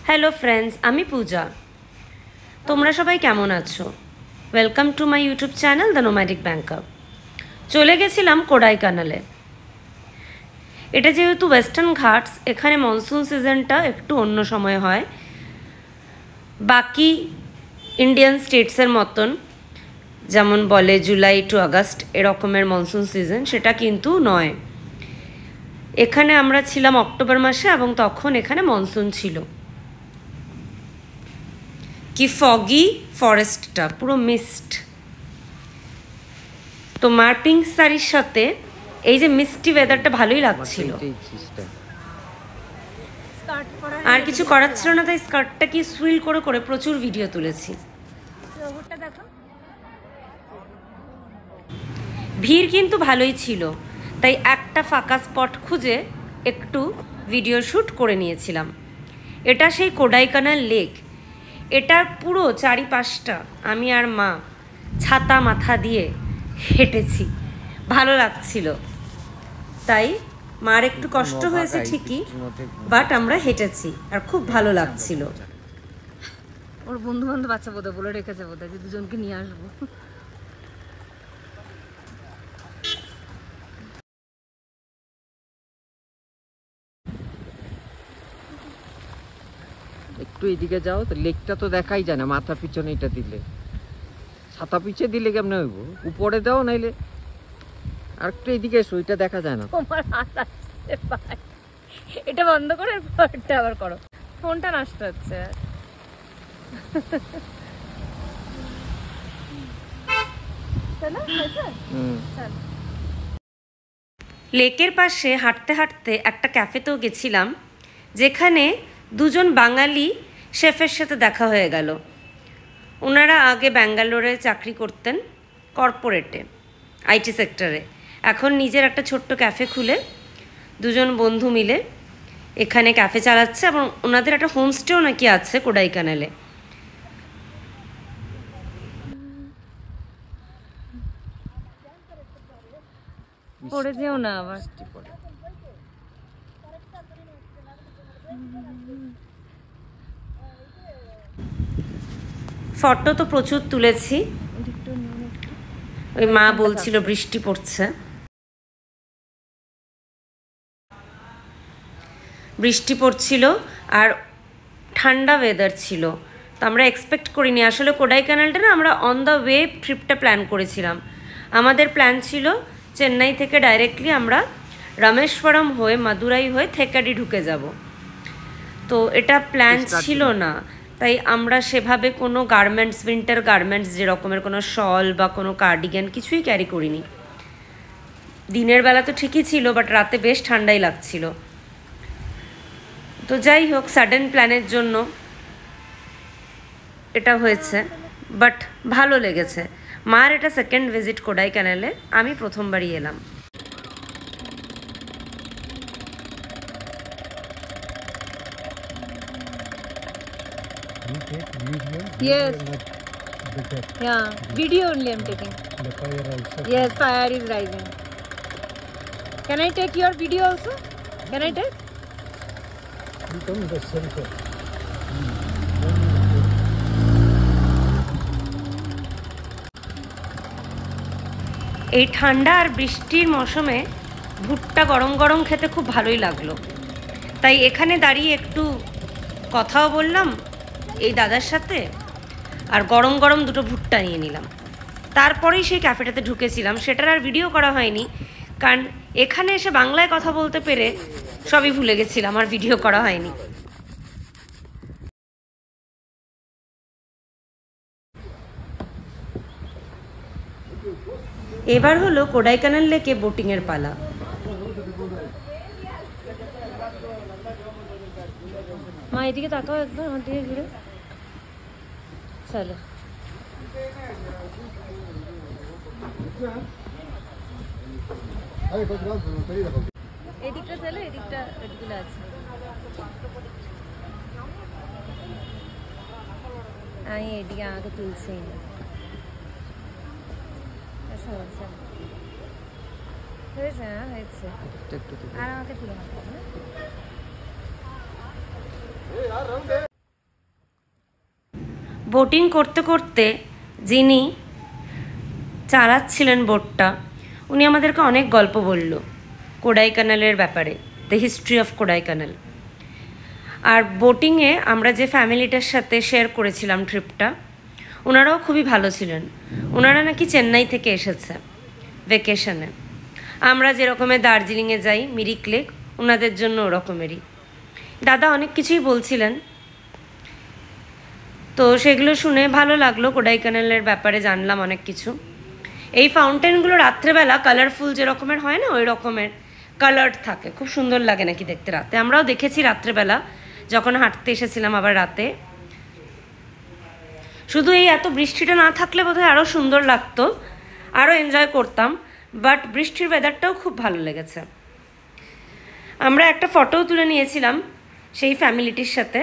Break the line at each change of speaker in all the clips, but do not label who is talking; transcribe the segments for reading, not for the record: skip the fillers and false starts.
Hello friends, আমি পূজা। তোমরা সবাই কেমন আছো? Welcome to my YouTube channel the nomadic banker. চলে গেছিলাম কোডাইকানালে। এটা যেহেতু ওয়েস্টার্ন ঘাটস, এখানে মনসুন সিজনটা একটু অন্য সময় হয়। বাকি ইন্ডিয়ান স্টেটসের মতন যেমন বলে জুলাই টু আগস্ট এরকমের মনসুন সিজন, সেটা কিন্তু নয়। এখানে আমরা ছিলাম অক্টোবর মাসে এবং তখন এখানে মনসুন ছিল। কি ফগি ফরেস্টটা, পুরো মিস্ট। তোমার পিঙ্ক শাড়ির সাথে এই যে মিস্টি ওয়েদারটা ভালোই লাগছিল। আর কিছু করার ছিল না, তাই স্কার্টটা কি সুইল করে করে প্রচুর ভিডিও তুলেছি। ভিড় কিন্তু ভালোই ছিল, তাই একটা ফাঁকা স্পট খুঁজে একটু ভিডিও শ্যুট করে নিয়েছিলাম। এটা সেই কোডাইকানাল লেক। এটার পুরো চারিপাশটা আমি আর মা ছাতা মাথা দিয়ে হেঁটেছি, ভালো লাগছিল। তাই মার একটু কষ্ট হয়েছে ঠিকই, বাট আমরা হেঁটেছি আর খুব ভালো লাগছিল।
ওর বন্ধু বান্ধব বাচ্চা বোধহয় বলে রেখেছে বোধহয় যে দুজনকে নিয়ে আসবো।
একটু এদিকে যাও তো, লেকটা তো দেখাই যায় না মাথা পিছনে এটা দিলে। ছাতা পিছে দিলে কেমন হইব? উপরে দাও, নাইলে আর একটু এদিকে এসো, এটা দেখা যায় না।
তোমার হাত আসছে ভাই, এটা বন্ধ করে পরটা আবার করো, ফোনটা নষ্ট হচ্ছে।
লেকের পাশে হাঁটতে হাঁটতে একটা ক্যাফেতেও গেছিলাম, যেখানে দুজন বাঙালি শেফের সাথে দেখা হয়ে গেল। ওনারা আগে ব্যাঙ্গালোরে চাকরি করতেন, কর্পোরেটে, আইটি সেক্টরে। এখন নিজের একটা ছোট্ট ক্যাফে খুলে দুজন বন্ধু মিলে এখানে ক্যাফে চালাচ্ছে, এবং ওনাদের একটা হোমস্টেও নাকি আছে কোডাইকানালে।
পড়ে যেও না আবার।
ফটো তো প্রচুর তুলেছি। ওই মা বলছিল বৃষ্টি পড়ছে। বৃষ্টি পড়ছিল আর ঠান্ডা ওয়েদার ছিল, তো আমরা এক্সপেক্ট করিনি। আসলে কোডাইকানালটা না, আমরা অন দ্য ওয়ে ট্রিপটা প্ল্যান করেছিলাম। আমাদের প্ল্যান ছিল চেন্নাই থেকে ডাইরেক্টলি আমরা রামেশ্বরম হয়ে মাদুরাই হয়ে থেকাডি ঢুকে যাব। তো এটা প্ল্যান ছিল না, তাই আমরা সেভাবে কোনো গার্মেন্টস, উইন্টার গার্মেন্টস যে রকমের কোনো শল বা কোনো কার্ডিগান কিছুই ক্যারি করিনি। দিনের বেলা তো ঠিকই ছিল, বাট রাতে বেশ ঠান্ডাই লাগছিল। তো যাই হোক, সাডেন প্ল্যানের জন্য এটা হয়েছে, বাট ভালো লেগেছে। মার এটা সেকেন্ড ভিজিট কোডাইকানালে, আমি প্রথমবারই এলাম।
Yes. Yeah, video only I'm taking.
The fire also.
Yes, fire is rising. Can I take your video also? Can I take?
You come in the center.
এই ঠান্ডা আর বৃষ্টির মৌসুমে ভুট্টা গরম গরম খেতে খুব ভালোই লাগলো, তাই এখানে দাঁড়িয়ে একটু কথাও বললাম এই দাদার সাথে, আর গরম গরম দুটো ভুট্টা নিয়ে নিলাম। তারপরেই সেই ক্যাফেটাতে ঢুকেছিলাম। সেটার আর ভিডিও করা হয়নি, কারণ এখানে এসে বাংলায় কথা বলতে পেরে সবই ভুলে গেছিলাম, আর ভিডিও করা হয়নি। এবার হলো কোডাইকানাল লেকে বোটিংয়ের পালা।
মা এদিকে তাকাও একবার, আমার দিকে ঘুরে। চলো। এদিকটা চলো, এদিকটা এদিকগুলো আছে। আমি এদিকে আমাকে তুলছেই না। হয়েছে না, হয়েছে। আর আমাকে তুলে
বোটিং করতে করতে যিনি চালাচ্ছিলেন বোটটা উনি আমাদেরকে অনেক গল্প বলল কোডাইকানালের ব্যাপারে, দ্য হিস্ট্রি অফ কোডাইকানাল। আর বোটিংয়ে আমরা যে ফ্যামিলিটার সাথে শেয়ার করেছিলাম ট্রিপটা, ওনারাও খুবই ভালো ছিলেন। ওনারা নাকি চেন্নাই থেকে এসেছে ভ্যাকেশনে। আমরা যেরকমের দার্জিলিংয়ে যাই মিরিক লেক, ওনাদের জন্য ওরকমেরই। দাদা অনেক কিছুই বলছিলেন, তো সেগুলো শুনে ভালো লাগলো। কোডাইকানালের ব্যাপারে জানলাম অনেক কিছু। এই ফাউন্টেনগুলো রাত্রেবেলা কালারফুল যেরকমের হয় না, ওই রকমের কালার্ড থাকে, খুব সুন্দর লাগে নাকি দেখতে রাতে। আমরাও দেখেছি রাত্রেবেলা যখন হাঁটতে এসেছিলাম আবার রাতে। শুধু এই এত বৃষ্টিটা না থাকলে বোধহয় আরও সুন্দর লাগতো, আরও এনজয় করতাম, বাট বৃষ্টির ওয়েদারটাও খুব ভালো লেগেছে। আমরা একটা ফটোও তুলে নিয়েছিলাম সেই ফ্যামিলিটির সাথে।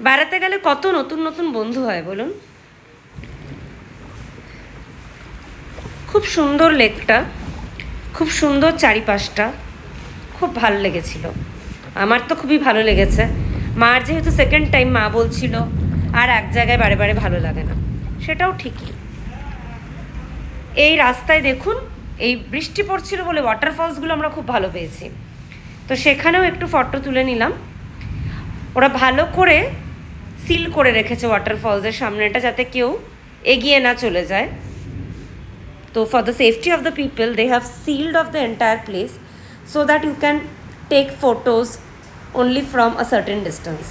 বেড়াতে গেলে কত নতুন নতুন বন্ধু হয় বলুন। খুব সুন্দর লেকটা, খুব সুন্দর চারিপাশটা, খুব ভালো লেগেছিল। আমার তো খুবই ভালো লেগেছে। মার যেহেতু সেকেন্ড টাইম, মা বলছিল আর এক জায়গায় বারে বারে ভালো লাগে না, সেটাও ঠিকই। এই রাস্তায় দেখুন, এই বৃষ্টি পড়ছিল বলে ওয়াটারফলসগুলো আমরা খুব ভালো পেয়েছি, তো সেখানেও একটু ফটো তুলে নিলাম। ওরা ভালো করে সিল করে রেখেছে ওয়াটারফলসের সামনেটা, যাতে কেউ এগিয়ে না চলে যায়। তো for the safety of the people they have sealed off the entire place so that you can take photos only from a certain distance.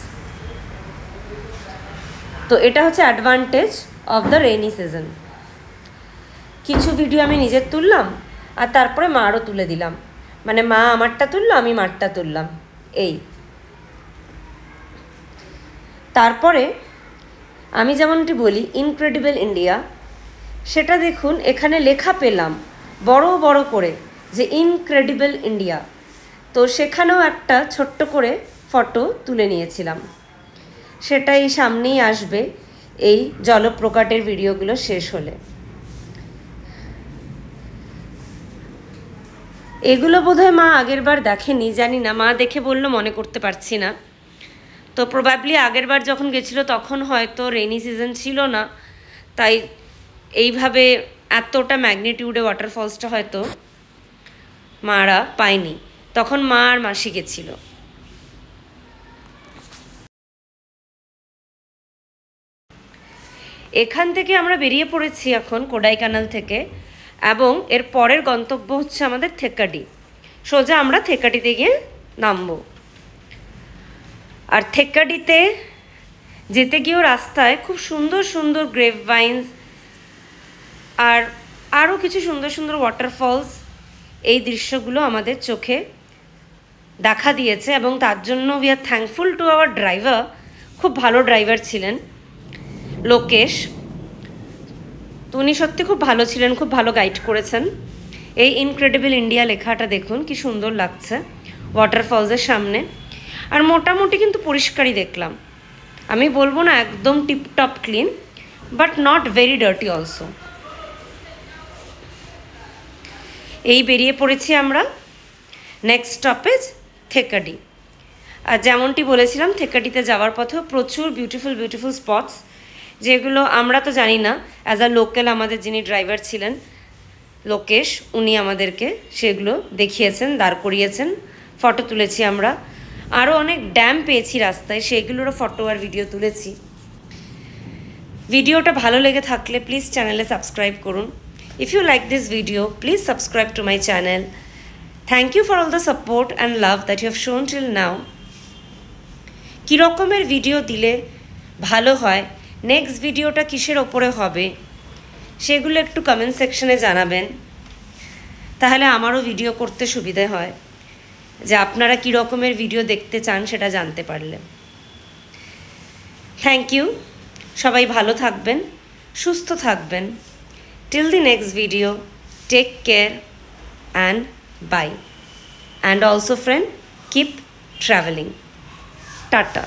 তো এটা হচ্ছে advantage of the rainy season. কিছু ভিডিও আমি নিজের তুললাম আর তারপরে মারও তুলে দিলাম, মানে মা আমারটা তুললো, আমি মারটা তুললাম, এই। তারপরে আমি যেমনটি বলি ইনক্রেডিবল ইন্ডিয়া, সেটা দেখুন এখানে লেখা পেলাম বড় বড় করে যে ইনক্রেডিবল ইন্ডিয়া। তো সেখানেও একটা ছোট্ট করে ফটো তুলে নিয়েছিলাম, সেটা এই সামনেই আসবে এই জলপ্রপাতের ভিডিওগুলো শেষ হলে। এগুলো বোধহয় মা আগের বার দেখেনি, জানি না, মা দেখে বললো মনে করতে পারছি না। তো প্রবাবলি আগের বার যখন গেছিলো তখন হয়তো রেইনি সিজন ছিল না, তাই এইভাবে এতটা ম্যাগনিটিউডে ওয়াটারফলসটা হয়তো মারা পায়নি, তখন মা আর মাসি গেছিল। এখান থেকে আমরা বেরিয়ে পড়েছি এখন কোডাইকানাল থেকে, এবং এর পরের গন্তব্য হচ্ছে আমাদের থেক্কাডি। সোজা আমরা থেক্কাডিতে গিয়ে নামবো। আর থেক্কাডিতে যেতে গিয়েও রাস্তায় খুব সুন্দর সুন্দর গ্রেপ ভাইন্স আর আরও কিছু সুন্দর সুন্দর ওয়াটারফলস, এই দৃশ্যগুলো আমাদের চোখে দেখা দিয়েছে, এবং তার জন্য we are thankful to our driver. খুব ভালো ড্রাইভার ছিলেন লোকেশ, তো উনি সত্যি খুব ভালো ছিলেন, খুব ভালো গাইড করেছেন। এই ইনক্রেডিবল ইন্ডিয়া লেখাটা দেখুন কি সুন্দর লাগছে ওয়াটারফলসের সামনে। আর মোটামুটি কিন্তু পরিষ্কারই দেখলাম, আমি বলবো না একদম tiptop clean, but not very dirty also. এই বেরিয়ে পড়েছি আমরা, নেক্সট স্টপেজ থেক্কাডি। আর যেমনটি বলেছিলাম থেক্কাডিতে যাওয়ার পথেও প্রচুর বিউটিফুল বিউটিফুল স্পটস, যেগুলো আমরা তো জানি না। অ্যাজ আ লোকাল আমাদের যিনি ড্রাইভার ছিলেন লোকেশ, উনি আমাদেরকে সেগুলো দেখিয়েছেন, দাঁড় করিয়েছেন, ফটো তুলেছি আমরা। আরও অনেক ড্যাম পেয়েছি রাস্তায়, সেগুলোরও ফটো আর ভিডিও তুলেছি। ভিডিওটা ভালো লেগে থাকলে প্লিজ চ্যানেলে সাবস্ক্রাইব করুন। If you like this video please subscribe to my channel. Thank you for all the support and love that you have shown till now. কী রকমের ভিডিও দিলে ভালো হয়, নেক্সট ভিডিওটা কিসের ওপরে হবে, সেগুলো একটু কমেন্ট সেকশনে জানাবেন, তাহলে আমারও ভিডিও করতে সুবিধে হয়, যে আপনারা কী রকমের ভিডিও দেখতে চান সেটা জানতে পারলে। থ্যাংক ইউ, সবাই ভালো থাকবেন, সুস্থ থাকবেন। Till the next video, take care and bye. And also friend, keep travelling. Tata.